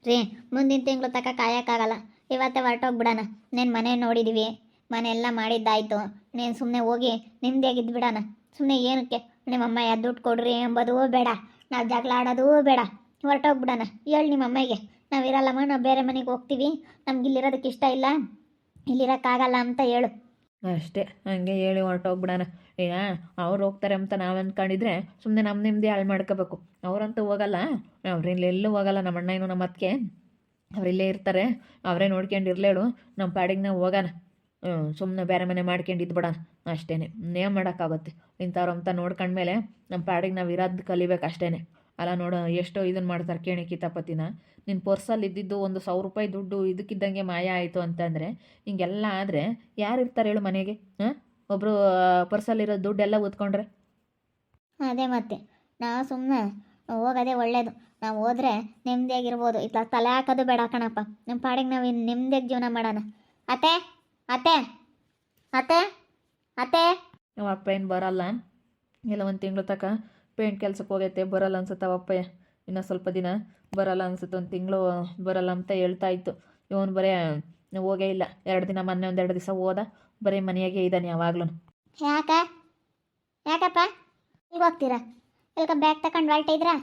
ರೀ ಮುಂದಿನ ತಿಂಗಳು ತನಕ ಕಾಯೋಕ್ಕಾಗಲ್ಲ. ಇವತ್ತೇ ಹೊರಟೋಗ್ಬಿಡೋಣ. ನೀನು ಮನೆ ನೋಡಿದ್ದೀವಿ, ಮನೆ ಎಲ್ಲ ಮಾಡಿದ್ದಾಯ್ತು. ನೀನು ಸುಮ್ಮನೆ ಹೋಗಿ ನಿಮ್ಮದೇಗಿದ್ದು ಬಿಡೋಣ. ಸುಮ್ಮನೆ ಏನಕ್ಕೆ ನಿಮ್ಮಮ್ಮ ದುಡ್ಡು ಕೊಡ್ರಿ ಎಂಬುದೂ ಬೇಡ, ನಾವು ಜಗಳ ಆಡೋದೂ ಬೇಡ. ಹೊರಟೋಗ್ಬಿಡೋಣ. ಹೇಳಿ ನಿಮ್ಮ ಅಮ್ಮಗೆ ನಾವು ಇರಲ್ಲಮ್ಮ, ನಾವು ಬೇರೆ ಮನೆಗೆ ಹೋಗ್ತೀವಿ, ನಮ್ಗೆ ಇಲ್ಲಿರೋದಕ್ಕೆ ಇಷ್ಟ ಇಲ್ಲ, ಇಲ್ಲಿರೋಕ್ಕಾಗಲ್ಲ ಅಂತ ಹೇಳು. ಅಷ್ಟೇ, ಹಂಗೆ ಹೇಳಿ ಹೊರಟೋಗ್ಬಿಡೋಣ. ಈಗ ಅವ್ರು ಹೋಗ್ತಾರೆ ಅಂತ ನಾವು ಅಂದ್ಕೊಂಡಿದ್ರೆ ಸುಮ್ಮನೆ ನಮ್ಮ ನಿಮ್ಮದೇ ಹಾಳು ಮಾಡ್ಕೋಬೇಕು. ಅವರಂತೂ ಹೋಗಲ್ಲ, ಅವ್ರಿಲ್ಲೆಲ್ಲೂ ಹೋಗಲ್ಲ. ನಮ್ಮ ಅಣ್ಣ ಏನು ನಮ್ಮ ಅತ್ತಿಗೆ ಅವರಿಲ್ಲೇ ಇರ್ತಾರೆ, ಅವರೇ ನೋಡ್ಕೊಂಡಿರ್ಲೇಳು. ನಮ್ಮ ಪಾಡಿಗೆ ನಾವು ಹೋಗೋಣ. ಸುಮ್ಮನೆ ಬೇರೆ ಮನೆ ಮಾಡ್ಕೊಂಡಿದ್ದು ಬಿಡೋಣ ಅಷ್ಟೇ. ಇನ್ನೇನು ಮಾಡೋಕ್ಕಾಗುತ್ತೆ? ಇಂಥವ್ರು ಅಂತ ನೋಡ್ಕೊಂಡ್ಮೇಲೆ ನಮ್ಮ ಪಾಡಿಗೆ ನಾವು ಇರೋದು ಕಲಿಬೇಕು ಅಷ್ಟೇ. ಅಲ್ಲ ನೋಡು, ಎಷ್ಟೋ ಇದನ್ನು ಮಾಡ್ತಾರೆ ಕೇಣಿ ಕಿತಾಪತಿನ. ನಿನ್ನ ಪರ್ಸಲ್ಲಿ ಇದ್ದಿದ್ದು 1,000 ರೂಪಾಯಿ ದುಡ್ಡು ಇದಕ್ಕಿದ್ದಂಗೆ ಮಾಯ ಆಯಿತು ಅಂತಂದರೆ ಹಿಂಗೆಲ್ಲ ಆದರೆ ಯಾರು ಇರ್ತಾರೆ ಹೇಳು ಮನೆಗೆ? ಒಬ್ಬರು ಪರ್ಸಲ್ಲಿರೋ ದುಡ್ಡೆಲ್ಲ ಓದ್ಕೊಂಡ್ರೆ ಅದೇ ಮತ್ತೆ ನಾವು ಸುಮ್ಮನೆ ಹೋಗೋದೇ ಒಳ್ಳೇದು. ನಾವು ಹೋದ್ರೆ ನೆಮ್ಮದಿಯಾಗಿರ್ಬೋದು. ಇಲ್ಲ ತಲೆ ಹಾಕೋದು ಬೇಡ ಕಣಪ್ಪ. ನಮ್ಮ ಪಾಡಿಗೆ ನಾವು ಇನ್ನು ನೆಮ್ಮದಿಯಾಗಿ ಜೀವನ ಮಾಡೋಣ. ಅತ್ತೆ ಅತ್ತೆ ಅತ್ತೆ ಅತ್ತೆ ನಮ್ಮ ಅಪ್ಪ ಏನು ಬರಲ್ಲ, ಎಲ್ಲ ಒಂದು ತಿಂಗಳು ತನಕ ಪೇಂಟ್ ಕೆಲ್ಸಕ್ಕೆ ಹೋಗೈತೆ, ಬರಲ್ಲ ಅನ್ಸುತ್ತೆ ಅಪ್ಪಯ್ಯ. ಇನ್ನೂ ಸ್ವಲ್ಪ ದಿನ ಬರಲ್ಲ ಅನ್ಸುತ್ತೆ, 1 ತಿಂಗಳು ಬರಲ್ಲ ಅಂತ ಹೇಳ್ತಾ ಇತ್ತು. ಇವನು ಬರೀ ಹೋಗೇ ಇಲ್ಲ. 2 ದಿನ ಮೊನ್ನೆ 1-2 ದಿವಸ ಹೋದ, ಬರೀ ಮನೆಯಾಗೆ ಇದ್ದಾನೆ ಯಾವಾಗ್ಲೂ. ಯಾಕಪ್ಪ ಈಗ ಹೋಗ್ತೀರಾ? ಇಲ್ಕ ಬ್ಯಾಗ್ ತಗೊಂಡು ಹೊರಟಿದ್ರಾ?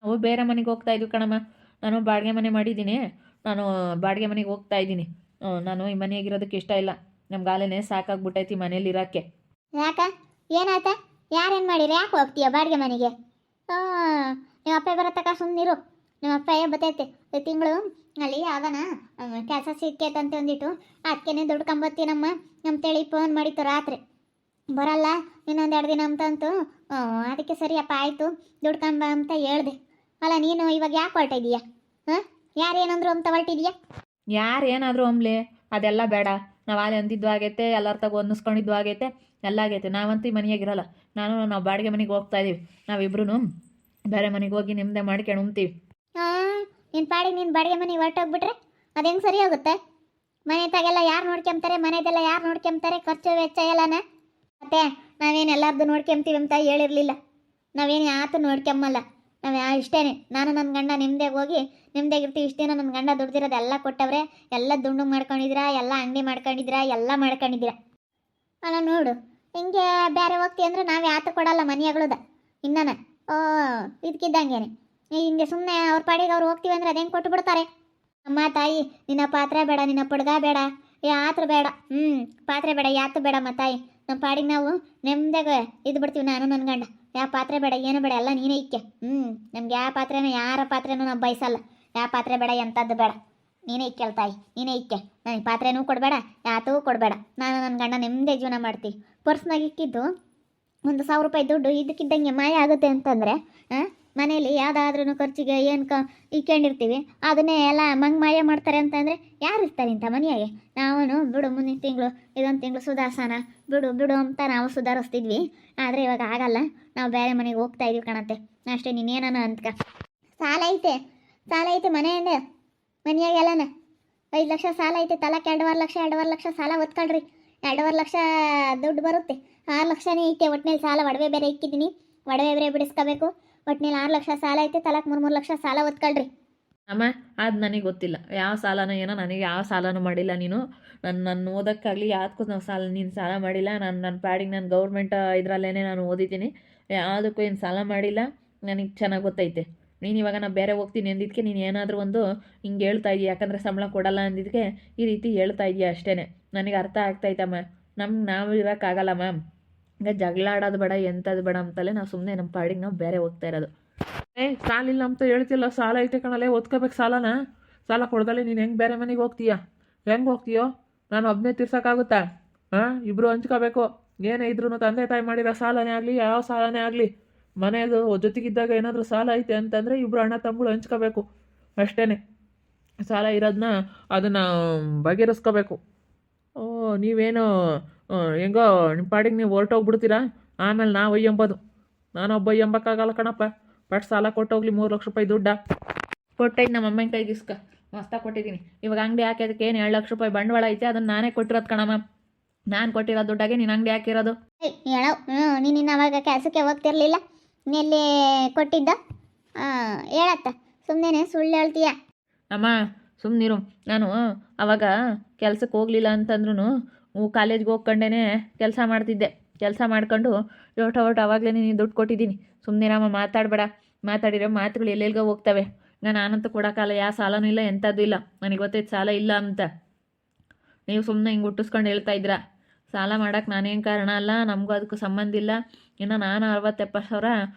ನಾವು ಬೇರೆ ಮನೆಗೆ ಹೋಗ್ತಾ ಇದ್ವಿ ಕಣಮ್ಮ. ನಾನು ಬಾಡಿಗೆ ಮನೆ ಮಾಡಿದ್ದೀನಿ, ನಾನು ಬಾಡಿಗೆ ಮನೆಗೆ ಹೋಗ್ತಾ ಇದ್ದೀನಿ. ನಾನು ಈ ಮನೆಯಾಗಿರೋದಕ್ಕೆ ಇಷ್ಟ ಇಲ್ಲ. ನಮ್ಗೆ ಆಲೇನೆ ಸಾಕಾಗ್ಬಿಟ್ಟೈತಿ ಮನೇಲಿ ಇರೋಕ್ಕೆ. ಯಾಕ ಏನಾಯ್ತ? ಯಾರೇನು ಮಾಡಿರಿ? ಯಾಕೆ ಹೋಗ್ತೀಯ ಬಾಡಿಗೆ ಮನೆಗೆ? ನಿಮ್ಮ ಅಪ್ಪ ಬರೋ ತಕ ಸುಮ್ಮನಿರು. ನಿಮ್ಮ ಅಪ್ಪ ಬರ್ತೈತೆ ತಿಂಗಳು ಅಲ್ಲಿ ಯಾವನ ಕೆಲಸ ಸಿಕ್ಕೈತಂತೆ ಒಂದಿಟ್ಟು, ಅದಕ್ಕೇನೆ ದುಡ್ಕೊಂಬತ್ತೀನಮ್ಮ ಅಂತೇಳಿ ಫೋನ್ ಮಾಡಿತ್ತು ರಾತ್ರಿ. ಬರಲ್ಲ ಇನ್ನೊಂದು 2 ದಿನ ಅಂತಂತು. ಅದಕ್ಕೆ ಸರಿಯಪ್ಪ ಆಯಿತು ದುಡ್ಕೊಂಬ ಅಂತ ಹೇಳ್ದೆ. ಅಲ್ಲ ನೀನು ಇವಾಗ ಯಾಕೆ ಹೊರಟಿದೀಯಾ? ಯಾರೇನಂದ್ರು ಅಂತ ಹೊರಟಿದೀಯಾ? ಯಾರು ಏನಾದರೂ ಅಂಬ್ಲಿ, ಅದೆಲ್ಲ ಬೇಡ. ನಾವು ಅಲ್ಲಿ ಅಂದಿದ್ದು ಆಗೈತೆ, ಎಲ್ಲರ ತಗೋ ಅನ್ನಿಸ್ಕೊಂಡಿದ್ದು ಆಗೈತೆ, ಎಲ್ಲ ಆಗೈತೆ. ನಾವಂತೂ ಈ ಮನೆಯಾಗಿರಲ್ಲ. ನಾವು ಬಾಡಿಗೆ ಮನೆಗೆ ಹೋಗ್ತಾ ಇದೀವಿ. ನಾವಿಬ್ರು ಬೇರೆ ಮನೆಗೆ ಹೋಗಿ ನಿಮ್ಮದೇ ಮಾಡ್ಕೊಂಡು ಉಣ್ತೀವಿ. ನಿನ್ನ ಪಾಡಿಗೆ ನೀನು ಬಾಡಿಗೆ ಮನೆಗೆ ಹೊರಟೋಗ್ಬಿಟ್ರೆ ಅದು ಹೆಂಗೆ ಸರಿ ಹೋಗುತ್ತೆ? ಮನೆ ತಾಗೆಲ್ಲ ಯಾರು ನೋಡ್ಕೊಂತಾರೆ? ಮನೆದೆಲ್ಲ ಯಾರು ನೋಡ್ಕೊಂತಾರೆ? ಖರ್ಚು ವೆಚ್ಚ ಎಲ್ಲನ ಮತ್ತೆ ನಾವೇನು ಎಲ್ಲರದ್ದು ನೋಡ್ಕೊಂತೀವಿ ಅಂತ ಹೇಳಿರಲಿಲ್ಲ. ನಾವೇನು ಯಾತು ನೋಡ್ಕೊಂಬಲ್ಲ. ನಾವು ಇಷ್ಟೇ, ನಾನು ನನ್ನ ಗಂಡ ನಿಮ್ಮದೇ ಹೋಗಿ ನಿಮ್ಮದೇಗಿರ್ತೀವಿ. ಇಷ್ಟೇ ನನ್ನ ಗಂಡ ದುಡ್ದಿರೋದು ಎಲ್ಲ ಕೊಟ್ಟವ್ರೆ, ಎಲ್ಲ ದುಂಡು ಮಾಡ್ಕೊಂಡಿದ್ದೀರಾ, ಎಲ್ಲ ಅಂಗಡಿ ಮಾಡ್ಕೊಂಡಿದ್ದೀರಾ, ಎಲ್ಲ ಮಾಡ್ಕೊಂಡಿದ್ದೀರಾ. ಅಲ್ಲ ನೋಡು, ಹಿಂಗೆ ಬೇರೆ ಹೋಗ್ತೀವಿ ಅಂದರೆ ನಾವು ಯಾತು ಕೊಡಲ್ಲ ಮನೆಯಾಗಳದ ಇನ್ನನ. ಇದಕ್ಕಿದ್ದಂಗೆ ಹಿಂಗೆ ಸುಮ್ಮನೆ ಅವ್ರ ಪಾಡಿಗೆ ಅವ್ರು ಹೋಗ್ತೀವಿ ಅಂದರೆ ಅದೇನು ಕೊಟ್ಟು ಬಿಡ್ತಾರೆ. ಅಮ್ಮ ತಾಯಿ, ನಿನ್ನ ಪಾತ್ರೆ ಬೇಡ, ನಿನ್ನ ಪಡ್ಗ ಬೇಡ, ಯಾತ್ರ ಬೇಡ, ಪಾತ್ರೆ ಬೇಡ, ಯಾತು ಬೇಡಮ್ಮ ತಾಯಿ. ನಮ್ಮ ಪಾಡಿಗೆ ನಾವು ನೆಮ್ಮದಿಯಾಗ ಇದು ಬಿಡ್ತೀವಿ. ನಾನು ನನ್ನ ಗಂಡ ಯಾವ ಪಾತ್ರೆ ಬೇಡ, ಏನು ಬೇಡ, ಎಲ್ಲ ನೀನೇ ಇಕ್ಕೆ. ನಮ್ಗೆ ಯಾವ ಪಾತ್ರೆನೂ ಯಾರ ಪಾತ್ರೆನೂ ನಾವು ಬಯಸಲ್ಲ. ಯಾವ ಪಾತ್ರೆ ಬೇಡ, ಎಂಥದ್ದು ಬೇಡ, ನೀನೇ ಇಕ್ಕೆಲ್ಲ ತಾಯಿ, ನೀನೇ ಇಕ್ಕೆ. ನನಗೆ ಪಾತ್ರೆನೂ ಕೊಡಬೇಡ, ಯಾತೂ ಕೊಡಬೇಡ. ನಾನು ನನ್ನ ಗಂಡ ನೆಮ್ಮದಿ ಜೀವನ ಮಾಡ್ತೀವಿ. ಪರ್ಸ್ನಾಗ ಇಕ್ಕಿದ್ದು 1,000 ರೂಪಾಯಿ ದುಡ್ಡು ಇದಕ್ಕಿದ್ದಂಗೆ ಮಾಯ ಆಗುತ್ತೆ ಅಂತಂದರೆ ಮನೇಲಿ ಯಾವುದಾದ್ರೂ ಖರ್ಚಿಗೆ ಏನು ಇಕ್ಕೊಂಡಿರ್ತೀವಿ, ಅದನ್ನೇ ಎಲ್ಲ ಮಾಯ ಮಾಡ್ತಾರೆ ಅಂತಂದರೆ ಯಾರು ಇರ್ತಾರೆ ಇಂಥ ಮನೆಯಾಗೆ? ನಾವು ಬಿಡು ಮುಂದಿನ ತಿಂಗಳು ಇದೊಂದು ತಿಂಗಳು ಸುಧಾರಿಸೋಣ, ಬಿಡು ಬಿಡು ಅಂತ ನಾವು ಸುಧಾರಿಸ್ತಿದ್ವಿ. ಆದರೆ ಇವಾಗ ಆಗಲ್ಲ. ನಾವು ಬೇರೆ ಮನೆಗೆ ಹೋಗ್ತಾ ಇದೀವಿ ಕಣತ್ತೆ ಅಷ್ಟೇ. ನೀನೇನ ಅಂತ್ಕ ಸಾಲ ಐತೆ ಮನೆಯಿಂದ ಮನೆಯಾಗೆಲ್ಲನ 5 ಲಕ್ಷ ಸಾಲ ಐತೆ. ತಲಕ್ಕೆ 2.5 ಲಕ್ಷ ಸಾಲ ಒತ್ಕೊಳ್ರಿ. 2.5 ಲಕ್ಷ ದುಡ್ಡು ಬರುತ್ತೆ. 6 ಲಕ್ಷನೇ ಐತೆ ಒಟ್ಟಿನಲ್ಲಿ ಸಾಲ. ಒಡವೆ ಬೇರೆ ಇಕ್ಕಿದ್ದೀನಿ, ಒಡವೆ ಬೇರೆ ಬಿಡಿಸ್ಕೋಬೇಕು. ಒಟ್ಟಿನಲ್ಲಿ 6 ಲಕ್ಷ ಸಾಲ ಐತೆ. ತಲಕ್ಕೆ 3 ಲಕ್ಷ ಸಾಲ ಒತ್ಕೊಳ್ರಿ. ಅಮ್ಮ, ಅದು ನನಗೆ ಗೊತ್ತಿಲ್ಲ ಯಾವ ಸಾಲನೋ ಏನೋ. ನನಗೆ ಯಾವ ಸಾಲನೂ ಮಾಡಿಲ್ಲ ನೀನು. ನನ್ನ ಓದೋಕ್ಕಾಗಲಿ ಯಾವ್ದಕ್ಕೂ ನೀನು ಸಾಲ ಮಾಡಿಲ್ಲ. ನನ್ನ ಪಾಡಿಗೆ ನಾನು ಗೌರ್ಮೆಂಟ್ ಇದರಲ್ಲೇ ನಾನು ಓದಿದ್ದೀನಿ. ಯಾವುದಕ್ಕೂ ಏನು ಸಾಲ ಮಾಡಿಲ್ಲ. ನನಗೆ ಚೆನ್ನಾಗಿ ಗೊತ್ತೈತೆ. ನೀನು ಇವಾಗ ನಾನು ಬೇರೆ ಹೋಗ್ತೀನಿ ಅಂದಿದ್ದಕ್ಕೆ ನೀನು ಏನಾದರೂ ಒಂದು ಹಿಂಗೆ ಹೇಳ್ತಾ ಇದೀಯ, ಯಾಕಂದರೆ ಸಂಬಳ ಕೊಡಲ್ಲ ಅಂದಿದ್ದಕ್ಕೆ ಈ ರೀತಿ ಹೇಳ್ತಾ ಇದೀಯ ಅಷ್ಟೇ. ನನಗೆ ಅರ್ಥ ಆಗ್ತಾಯ್ತಮ್ಮ. ನಾವು ಇರೋಕ್ಕಾಗಲ್ಲ ಮ್ಯಾಮ್. ಈಗ ಜಗಳ ಆಡೋದು ಬೇಡ, ಎಂಥದ್ದು ಬೇಡ ಅಂತಲೇ ನಾವು ಸುಮ್ಮನೆ ನಮ್ಮ ಪಾಡಿಗೆ ನಾವು ಬೇರೆ ಹೋಗ್ತಾ ಇರೋದು. ಸಾಲ ಇಲ್ಲ ಅಂತ ಹೇಳ್ತಿಲ್ಲ, ಸಾಲ ಐತೆ ಕಣಲ್ಲೇ, ಓದ್ಕೋಬೇಕು ಸಾಲನ. ಸಾಲ ಕೊಡ್ದಲ್ಲೇ ನೀನು ಹೆಂಗೆ ಬೇರೆ ಮನೆಗೆ ಹೋಗ್ತೀಯಾ? ಹೆಂಗೆ ಹೋಗ್ತೀಯೋ? ನಾನು ಒಬ್ಬನೇ ತೀರ್ಸೋಕ್ಕಾಗುತ್ತಾ? ಇಬ್ಬರು ಹಂಚ್ಕೋಬೇಕು. ಏನೇ ಇದ್ರೂ ತಂದೆ ತಾಯಿ ಮಾಡಿರೋ ಸಾಲನೇ ಆಗಲಿ, ಯಾವ ಸಾಲನೇ ಆಗಲಿ, ಮನೆಯದು ಜೊತೆಗಿದ್ದಾಗ ಏನಾದರೂ ಸಾಲ ಐತೆ ಅಂತಂದರೆ ಇಬ್ಬರು ಅಣ್ಣ ತಮ್ಮಗಳು ಹಂಚ್ಕೋಬೇಕು ಅಷ್ಟೇ. ಸಾಲ ಇರೋದನ್ನ ಅದನ್ನು ಬಗೆಹರಿಸ್ಕೋಬೇಕು. ನೀವೇನು ಹೆಂಗೋ ನಿಮ್ಮ ಪಾಡಿಗೆ ನೀವು ಹೊರಟೋಗ್ಬಿಡ್ತೀರಾ, ಆಮೇಲೆ ನಾವು ಎಂಬೋದು. ನಾನೊಬ್ಬ ಎಂಬಕ್ಕಾಗಲ್ಲ ಕಣಪ್ಪ. ಬಟ್ ಸಾಲ ಕೊಟ್ಟೋಗ್ಲಿ 3 ಲಕ್ಷ ರೂಪಾಯಿ ದುಡ್ಡ ಕೊಟ್ಟೈತೆ ನಮ್ಮ ಅಮ್ಮನ ಕೈಗೆ ಇಸ್ಕ ಮಸ್ತಾಗಿ ಕೊಟ್ಟಿದ್ದೀನಿ. ಇವಾಗ ಅಂಗಡಿ ಹಾಕೋದಕ್ಕೆ ಏನು 2 ಲಕ್ಷ ರೂಪಾಯಿ ಬಂಡವಾಳ ಐತೆ, ಅದನ್ನು ನಾನೇ ಕೊಟ್ಟಿರೋದು ಕಣಮ್ಮ. ನಾನು ಕೊಟ್ಟಿರೋ ದುಡ್ಡಾಗೆ ನೀನು ಅಂಗಡಿ ಹಾಕಿರೋದು. ಹೇಳೋ ನೀನು ಅವಾಗ ಕೆಲಸಕ್ಕೆ ಹೋಗ್ತಿರ್ಲಿಲ್ಲ, ನೀಲ್ಲಿ ಕೊಟ್ಟಿದ್ದ ಹೇಳತ್ತ. ಸುಮ್ಮನೆ ಸುಳ್ಳು ಹೇಳ್ತೀಯ. ಅಮ್ಮ ಸುಮ್ಮನಿರು. ನಾನು ಅವಾಗ ಕೆಲ್ಸಕ್ಕೆ ಹೋಗಲಿಲ್ಲ ಅಂತಂದ್ರೂ ಕಾಲೇಜ್ಗೆ ಹೋಗ್ಕೊಂಡೇ ಕೆಲಸ ಮಾಡ್ತಿದ್ದೆ. ಕೆಲಸ ಮಾಡ್ಕೊಂಡು ಒಟ್ಟು ಅವಾಗಲೇ ನೀನು ದುಡ್ಡು ಕೊಟ್ಟಿದ್ದೀನಿ. ಸುಮ್ಮನಿರಮ್ಮ, ಮಾತಾಡಬೇಡ. ಮಾತಾಡಿರೋ ಮಾತುಗಳು ಎಲ್ಲೆಲ್ಗೋ ಹೋಗ್ತವೆ. ನಾನಂತೂ ಕೊಡೋಕ್ಕಲ್ಲ, ಯಾವ ಸಾಲನೂ ಇಲ್ಲ, ಎಂಥದ್ದು ಇಲ್ಲ. ನನಗೆ ಗೊತ್ತೈತೆ ಸಾಲ ಇಲ್ಲ ಅಂತ. ನೀವು ಸುಮ್ಮನೆ ಹಿಂಗೆ ಹುಟ್ಟಿಸ್ಕೊಂಡು ಹೇಳ್ತಾ ಇದ್ದೀರಾ. ಸಾಲ ಮಾಡೋಕ್ಕೆ ನಾನೇನು ಕಾರಣ ಅಲ್ಲ, ನಮಗೂ ಅದಕ್ಕೂ ಸಂಬಂಧ ಇಲ್ಲ. ಇನ್ನು ನಾನು 60-70 ಸಾವಿರ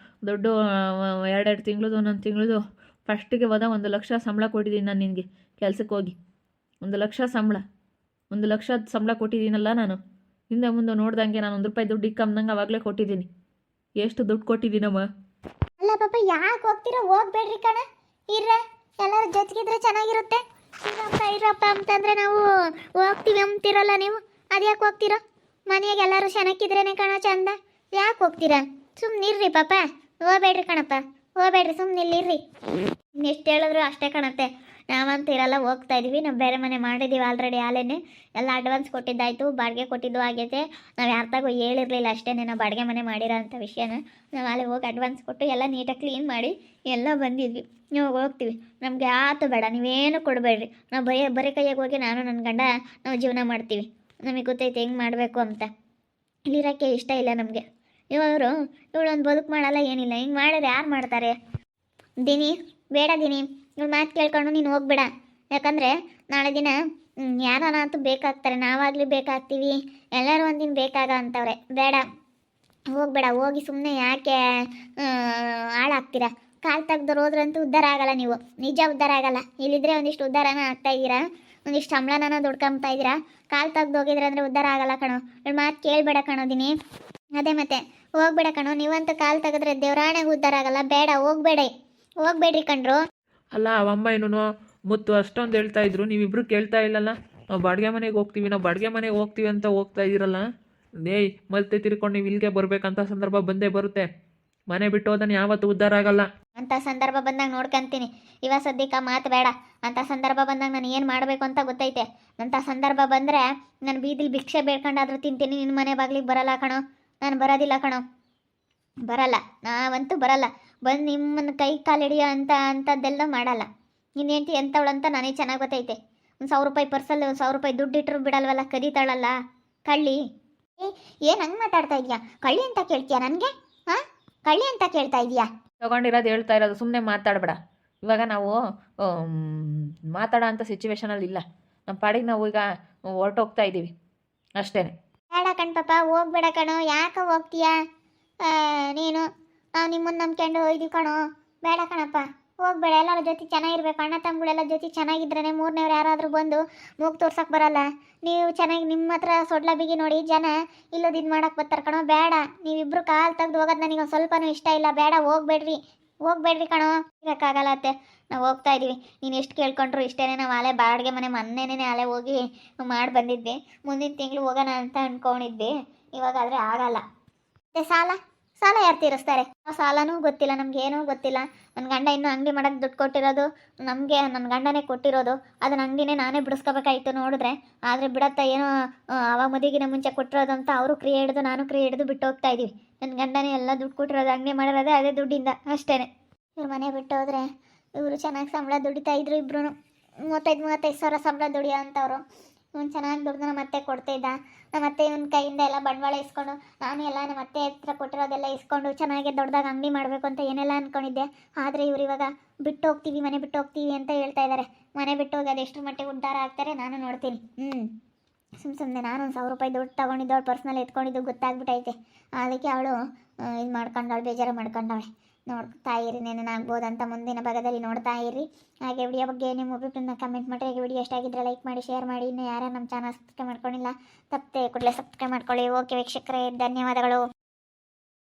ದುಡ್ಡು 2-2 ತಿಂಗಳದು, ಒಂದೊಂದು ತಿಂಗಳದು ಫಸ್ಟಿಗೆ ಹೋದ 1,00,000 ಸಂಬಳ ಕೊಟ್ಟಿದ್ದೀನಿ ನಾನು ನಿನಗೆ. ಕೆಲ್ಸಕ್ಕೆ ಹೋಗಿ 1,00,000 ಸಂಬಳ, 1,00,000 ಸಂಬಳ ಕೊಟ್ಟಿದ್ದೀನಲ್ಲ ನಾನು. ಹಿಂದೆ ಮುಂದೆ ನೋಡ್ದಂಗೆ ನಾನು ₹1 ದುಡ್ಡು ಇಕ್ಕಂದಂಗೆ ಅವಾಗಲೇ ಕೊಟ್ಟಿದ್ದೀನಿ. ಎಷ್ಟು ದುಡ್ಡು ಕೊಟ್ಟಿದ್ದೀನಮ್ಮ? ಅಲ್ಲ ಪಾಪ, ಯಾಕೆ ಹೋಗ್ತೀರಾ? ಹೋಗ್ಬೇಡ್ರಿ ಕಣ, ಇರ್ರ. ಎಲ್ಲರೂ ಜೊತೆಗಿದ್ರೆ ಚೆನ್ನಾಗಿರುತ್ತೆ. ಇರಪ್ಪ ಅಂತಂದ್ರೆ ನಾವು ಹೋಗ್ತೀವಿ ಅಂತಿರಲ್ಲ ನೀವು. ಅದ್ಯಾಕೆ ಹೋಗ್ತೀರಾ? ಮನೆಯಾಗ ಎಲ್ಲರೂ ಚೆನ್ನಾಗಿದ್ರೇನೆ ಕಣ ಚಂದ. ಯಾಕೆ ಹೋಗ್ತೀರಾ? ಸುಮ್ಮನಿರ್ರಿ ಪಾಪ, ಹೋಗ್ಬೇಡ್ರಿ ಕಣಪ್ಪ, ಹೋಗ್ಬೇಡ್ರಿ, ಸುಮ್ಮನಿಲ್ಲಿರ್ರಿ. ಎಷ್ಟು ಹೇಳಿದ್ರು ಅಷ್ಟೇ ಕಣತ್ತೆ. ನಾವಂತೂ ಇರಲ್ಲ, ಹೋಗ್ತಾ ಇದೀವಿ. ನಾವು ಬೇರೆ ಮನೆ ಮಾಡಿದ್ದೀವಿ ಆಲ್ರೆಡಿ. ಆಲೇನೆ ಎಲ್ಲ ಅಡ್ವಾನ್ಸ್ ಕೊಟ್ಟಿದ್ದಾಯಿತು, ಬಾಡಿಗೆ ಕೊಟ್ಟಿದ್ದು ಆಗೈತೆ. ನಾವು ಯಾರ್ದಾಗೂ ಹೇಳಿರಲಿಲ್ಲ ಅಷ್ಟೇ, ನಾವು ಬಾಡಿಗೆ ಮನೆ ಮಾಡಿರೋ ಅಂಥ ವಿಷಯನ. ನಾವು ಅಲ್ಲಿ ಹೋಗಿ ಅಡ್ವಾನ್ಸ್ ಕೊಟ್ಟು ಎಲ್ಲ ನೀಟಾಗಿ ಕ್ಲೀನ್ ಮಾಡಿ ಎಲ್ಲ ಬಂದಿದ್ವಿ. ನೀವು ಹೋಗ್ತೀವಿ, ನಮಗೆ ಆತು ಬೇಡ, ನೀವೇನು ಕೊಡಬೇಡ್ರಿ. ನಾವು ಬರೀ ಕೈಯಾಗಿ ಹೋಗಿ ನಾನು ನನ್ನ ಗಂಡ ನಾವು ಜೀವನ ಮಾಡ್ತೀವಿ. ನಮಗೆ ಗೊತ್ತೈತೆ ಹೆಂಗೆ ಮಾಡಬೇಕು ಅಂತ. ಇಲ್ಲಿರೋಕ್ಕೆ ಇಷ್ಟ ಇಲ್ಲ ನಮಗೆ. ಇವಳೊಂದು ಬದುಕು ಮಾಡಲ್ಲ, ಏನಿಲ್ಲ. ಹಿಂಗೆ ಮಾಡಿದ್ರೆ ಯಾರು ಮಾಡ್ತಾರೆ? ದಿನಿ ಬೇಡ ದಿನಿ, ಇವಳು ಮಾತು ಕೇಳ್ಕೊಂಡು ನೀನು ಹೋಗ್ಬೇಡ. ಯಾಕಂದರೆ ನಾಳೆ ದಿನ ಯಾರನ್ನಂತೂ ಬೇಕಾಗ್ತಾರೆ. ನಾವಾಗಲಿ ಬೇಕಾಗ್ತೀವಿ, ಎಲ್ಲರೂ ಒಂದಿನ ಬೇಕಾಗ ಅಂತವ್ರೆ. ಬೇಡ, ಹೋಗ್ಬೇಡ. ಹೋಗಿ ಸುಮ್ಮನೆ ಯಾಕೆ ಹಾಳಾಗ್ತೀರಾ? ಕಾಲು ತೆಗ್ದವ್ರು ಹೋದ್ರಂತೂ ಉದ್ಧಾರ ಆಗಲ್ಲ ನೀವು. ನಿಜ ಉದ್ಧಾರ ಆಗಲ್ಲ. ಇಲ್ಲಿದ್ರೆ ಒಂದಿಷ್ಟು ಉದ್ಧಾರನ ಆಗ್ತಾ ಇದ್ದೀರಾ, ಒಂದಿಷ್ಟು ಸಂಬಳನ ದುಡ್ಕೊಂಬ್ತಾ ಇದ್ದೀರಾ. ಕಾಲು ತೆಗ್ದು ಹೋಗಿದ್ರೆ ಅಂದರೆ ಉದ್ಧಾರ ಆಗಲ್ಲ ಕಣೋ. ಇವಳು ಮಾತು ಕೇಳಬೇಡ ಕಣೋ ದಿನಿ. ಅದೇ ಮತ್ತೆ, ಹೋಗ್ಬೇಡ ಕಣೋ. ನೀವಂತೂ ಕಾಲು ತೆಗೆದ್ರೆ ದೇವರಾಣೆಗೆ ಉದ್ಧಾರ ಆಗಲ್ಲ. ಬೇಡ, ಹೋಗ್ಬೇಡ್ರಿ ಕಣ್ರು. ಅಲ್ಲ ಅವಮ್ಮ ಏನೋ ಮುತ್ತು ಅಷ್ಟೊಂದು ಹೇಳ್ತಾ ಇದ್ರು, ನೀವಿಬ್ರು ಕೇಳ್ತಾ ಇಲ್ಲಲ್ಲ. ನಾವು ಬಾಡಿಗೆ ಮನೆಗೆ ಹೋಗ್ತೀವಿ ಅಂತ ಹೋಗ್ತಾ ಇದ್ದೀರಲ್ಲ. ನೇಯ್ ಮತ್ತೆ ತಿರ್ಕೊಂಡು ನೀವು ಇಲ್ಲಿಗೆ ಬರ್ಬೇಕಂತ ಸಂದರ್ಭ ಬಂದೇ ಬರುತ್ತೆ. ಮನೆ ಬಿಟ್ಟು ಹೋದನ್ನು ಯಾವತ್ತೂ ಉದ್ಧಾರ ಆಗಲ್ಲ. ಅಂಥ ಸಂದರ್ಭ ಬಂದಾಗ ನೋಡ್ಕೊಂತೀನಿ. ಇವಾಗ ಸದ್ಯಕ್ಕೆ ಮಾತು ಬೇಡ. ಅಂಥ ಸಂದರ್ಭ ಬಂದಾಗ ನಾನು ಏನು ಮಾಡಬೇಕು ಅಂತ ಗೊತ್ತೈತೆ. ಅಂಥ ಸಂದರ್ಭ ಬಂದರೆ ನಾನು ಬೀದಿಲಿ ಭಿಕ್ಷೆ ಬೇಡ್ಕೊಂಡಾದ್ರೂ ತಿಂತೀನಿ. ನಿನ್ನ ಮನೆ ಬಾಗಿಲಿಗೆ ಬರಲ್ಲ ಕಣೋ. ನಾನು ಬರೋದಿಲ್ಲ ಕಣೋ, ಬರಲ್ಲ. ನಾವಂತೂ ಬರಲ್ಲ. ಬಂದು ನಿಮ್ಮನ್ನು ಕೈ ಕಾಲು ಹಿಡಿಯೋ ಅಂಥದ್ದೆಲ್ಲ ಮಾಡಲ್ಲ. ನಿನ್ನ ಹೆಂಡ್ತಿ ಎಂಥವಳು ಅಂತ ನನಗೆ ಚೆನ್ನಾಗಿ ಗೊತ್ತೈತೆ. ₹1,000 ಪರ್ಸಲ್ಲಿ ₹1,000 ದುಡ್ಡು ಇಟ್ಟರು ಬಿಡಲ್ವಲ್ಲ, ಕದೀತಾಳಲ್ಲ ಕಳ್ಳಿ. ಏನು ಹಂಗೆ ಮಾತಾಡ್ತಾ ಇದೆಯಾ? ಕಳ್ಳಿ ಅಂತ ಕೇಳ್ತೀಯಾ ನನಗೆ? ಹಾಂ, ಕಳ್ಳಿ ಅಂತ ಕೇಳ್ತಾ ಇದೆಯಾ? ತೊಗೊಂಡಿರೋದು ಹೇಳ್ತಾ ಇರೋದು, ಸುಮ್ಮನೆ ಮಾತಾಡಬೇಡ. ಇವಾಗ ನಾವು ಮಾತಾಡೋ ಅಂಥ ಸಿಚುವೇಶನಲ್ಲಿ ಇಲ್ಲ. ನಮ್ಮ ಪಾಡಿಗೆ ನಾವು ಈಗ ಹೊರಟೋಗ್ತಾ ಇದ್ದೀವಿ ಅಷ್ಟೇ. ಬೇಡ ಕಣ್ಪಾಪ, ಹೋಗ್ಬೇಡ ಕಣೋ. ಯಾಕೆ ಹೋಗ್ತೀಯಾ ನೀನು? ನಾವು ನಿಮ್ಮನ್ನು ನಂಬ್ಕೊಂಡು ಹೋಯ್ದು ಕಣೋ. ಬೇಡ ಕಣಪ್ಪ, ಹೋಗ್ಬೇಡ. ಎಲ್ಲರ ಜೊತೆ ಚೆನ್ನಾಗಿರ್ಬೇಕು. ಅಣ್ಣ ತಮ್ಮಗಳೆಲ್ಲ ಜೊತೆ ಚೆನ್ನಾಗಿದ್ರೇ ಮೂರನೇವ್ರು ಯಾರಾದರೂ ಬಂದು ಮೂಗು ತೋರ್ಸಕ್ಕೆ ಬರಲ್ಲ. ನೀವು ಚೆನ್ನಾಗಿ ನಿಮ್ಮ ಹತ್ರ ಸೊಡ್ಲ ಬಿಗಿ ನೋಡಿ ಜನ ಇಲ್ಲೋದು ಇದು ಮಾಡಕ್ಕೆ ಬರ್ತಾರೆ ಕಣೋ. ಬೇಡ, ನೀವಿಬ್ಬರು ಕಾಲು ತೆಗ್ದು ಹೋಗೋದು ನನಗೆ ಒಂದು ಸ್ವಲ್ಪನೂ ಇಷ್ಟ ಇಲ್ಲ. ಬೇಡ, ಹೋಗ್ಬೇಡ್ರಿ ಕಣೋ. ಇರೋಕ್ಕಾಗಲ್ಲ ಅತ್ತೆ, ನಾವು ಹೋಗ್ತಾ ಇದ್ದೀವಿ. ನೀನು ಎಷ್ಟು ಕೇಳ್ಕೊಂಡ್ರು ಇಷ್ಟೇ. ನಾವು ಅಲೆ ಬಾಡಿಗೆ ಮೊನ್ನೆನೇ ಅಲೆ ಹೋಗಿ ಮಾಡಿ ಬಂದಿದ್ವಿ. ಮುಂದಿನ ತಿಂಗಳು ಹೋಗೋಣ ಅಂತ ಅಂದ್ಕೊಂಡಿದ್ವಿ. ಇವಾಗಾದರೆ ಆಗಲ್ಲ. ಮತ್ತು ಸಾಲ ಯಾರು ತೀರಿಸ್ತಾರೆ? ಆ ಸಾಲನೂ ಗೊತ್ತಿಲ್ಲ, ನಮಗೇನೂ ಗೊತ್ತಿಲ್ಲ. ನನ್ನ ಗಂಡ ಇನ್ನೂ ಅಂಗಡಿ ಮಾಡೋಕ್ಕೆ ದುಡ್ಡು ಕೊಟ್ಟಿರೋದು ನಮಗೆ, ನನ್ನ ಗಂಡನೇ ಕೊಟ್ಟಿರೋದು. ಅದನ್ನ ಅಂಗಡಿನೇ ನಾನೇ ಬಿಡಿಸ್ಕೋಬೇಕಾಯ್ತು ನೋಡಿದ್ರೆ. ಆದರೆ ಬಿಡತ್ತ, ಏನೋ ಅವಾಗ ಮದುವೆಗಿನ ಮುಂಚೆ ಕೊಟ್ಟಿರೋದು ಅಂತ ಅವರು ಕ್ರಿಯೆ ಹಿಡಿದು ನಾನು ಕ್ರಿಯೆ ಹಿಡಿದು ಬಿಟ್ಟು ಹೋಗ್ತಾ ಇದ್ದೀವಿ. ನನ್ನ ಗಂಡನೇ ಎಲ್ಲ ದುಡ್ಡು ಕೊಟ್ಟಿರೋದು, ಅಂಗಡಿ ಮಾಡಿರೋದೇ ಅದೇ ದುಡ್ಡಿಂದ ಅಷ್ಟೇ. ಇವ್ರು ಮನೆ ಬಿಟ್ಟು ಹೋದರೆ ಇವರು ಚೆನ್ನಾಗಿ ಸಂಬಳ ದುಡಿತಾ ಇದ್ರು. ಇಬ್ಬರು 35 ಸಾವಿರ ಸಂಬಳ ದುಡಿಯೋ ಅಂಥವ್ರು. ಇವನು ಚೆನ್ನಾಗಿ ದುಡ್ದು ನಮ್ಮ ಅತ್ತೆ ಕೊಡ್ತಾಯಿದ್ದ. ನಮ್ಮ ಅತ್ತೆ ಇವನ ಕೈಯಿಂದ ಎಲ್ಲ ಬಂಡವಾಳ ಇಸ್ಕೊಂಡು, ನಾನು ಎಲ್ಲ ನಮ್ಮ ಅತ್ತೆ ಹತ್ರ ಕೊಟ್ಟಿರೋದೆಲ್ಲ ಇಸ್ಕೊಂಡು ಚೆನ್ನಾಗಿ ದೊಡ್ಡದಾಗಿ ಅಂಗಡಿ ಮಾಡಬೇಕು ಅಂತ ಏನೆಲ್ಲ ಅಂದ್ಕೊಂಡಿದ್ದೆ. ಆದರೆ ಇವರು ಇವಾಗ ಮನೆ ಬಿಟ್ಟು ಹೋಗ್ತೀವಿ ಅಂತ ಹೇಳ್ತಾ ಇದ್ದಾರೆ. ಮನೆ ಬಿಟ್ಟು ಹೋಗಿ ಅದು ಎಷ್ಟರ ಮಟ್ಟಿಗೆ ಉದ್ಧಾರ ಆಗ್ತಾರೆ ನಾನು ನೋಡ್ತೀನಿ. ಸುಮ್ಮನೆ ನಾನು ₹1,000 ದುಡ್ಡು ತೊಗೊಂಡಿದ್ದು ಅವಳು ಪರ್ಸ್ನಲ್ ಎತ್ಕೊಂಡಿದ್ದು ಗೊತ್ತಾಗ್ಬಿಟ್ಟೈತೆ. ಅದಕ್ಕೆ ಅವಳು ಇದು ಮಾಡ್ಕೊಂಡವಳು, ಬೇಜಾರು ಮಾಡ್ಕೊಂಡವಳೆ. ನೋಡ್ತಾ ಇರಿ, ನೆನನಾಗ್ಬೋದು ಅಂತ ಮುಂದಿನ ಭಾಗದಲ್ಲಿ ನೋಡ್ತಾ ಇರಿ. ಹಾಗೆ ವಿಡಿಯೋ ಬಗ್ಗೆ ನಿಮ್ಮ ಒಬ್ಬರನ್ನ ಕಮೆಂಟ್ ಮಾಡಿ. ಹಾಗೆ ವಿಡಿಯೋ ಎಷ್ಟಾಗಿದ್ದರೆ ಲೈಕ್ ಮಾಡಿ, ಶೇರ್ ಮಾಡಿ. ಇನ್ನು ಯಾರು ನಮ್ಮ ಚಾನಲ್ ಸಬ್ಸ್ಕ್ರೈಬ್ ಮಾಡ್ಕೊಂಡಿಲ್ಲ ತಪ್ಪದೆ ಕೂಡಲೇ ಸಬ್ಸ್ಕ್ರೈಬ್ ಮಾಡ್ಕೊಳ್ಳಿ. ಓಕೆ ವೀಕ್ಷಕರೇ, ಧನ್ಯವಾದಗಳು.